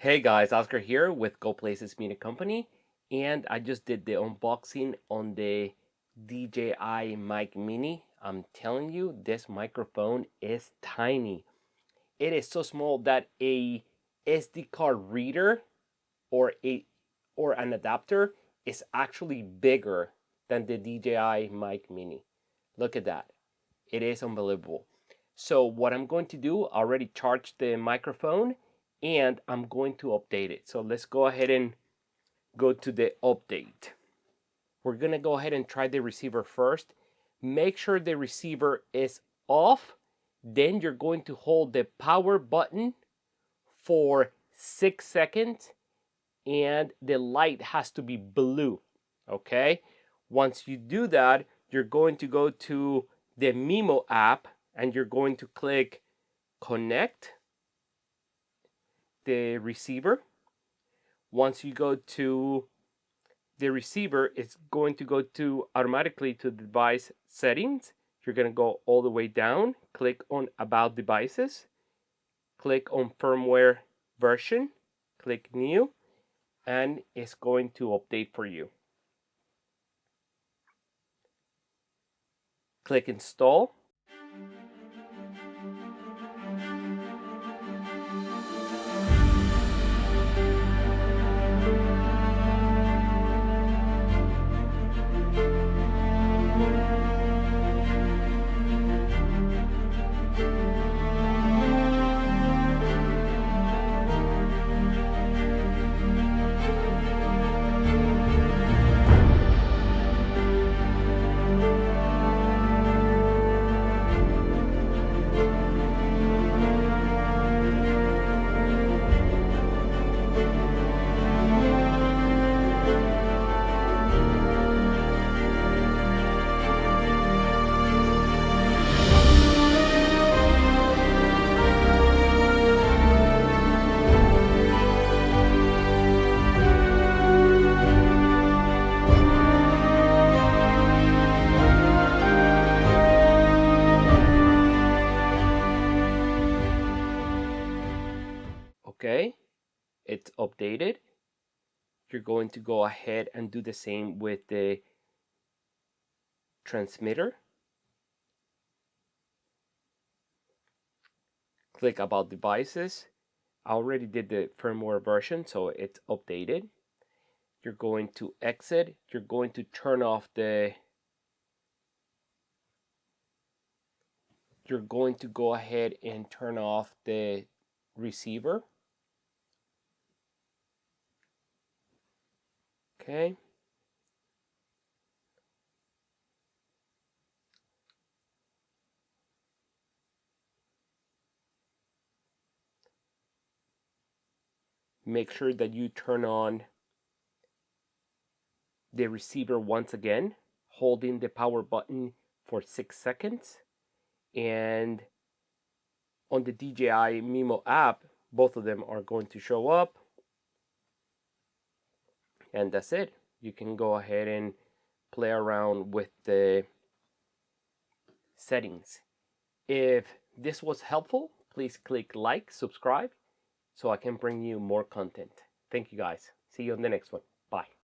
Hey guys, Oscar here with Go Places Media Company, and I just did the unboxing on the DJI Mic Mini. I'm telling you, this microphone is tiny. It is so small that a SD card reader or an adapter is actually bigger than the DJI Mic Mini. Look at that. It is unbelievable. So what I'm going to do, I already charged the microphone and I'm going to update it. So let's go ahead and go to the update. We're going to go ahead and try the receiver first. Make sure the receiver is off. Then you're going to hold the power button for 6 seconds and the light has to be blue. Okay? Once you do that, you're going to go to the Mimo app and you're going to click connect the receiver. Once you go to the receiver, it's going to go to automatically to the device settings. You're going to go all the way down, click on about devices, click on firmware version, click new, and it's going to update for you. Click install. Okay, it's updated. You're going to go ahead and do the same with the transmitter. Click about devices. I already did the firmware version, so it's updated. You're going to exit. You're going to turn off the you're going to go ahead and turn off the receiver. Okay. Make sure that you turn on the receiver once again, holding the power button for 6 seconds. And on the DJI Mimo app, both of them are going to show up. And that's it. You can go ahead and play around with the settings. If this was helpful, please click like, subscribe, so I can bring you more content. Thank you guys. See you on the next one.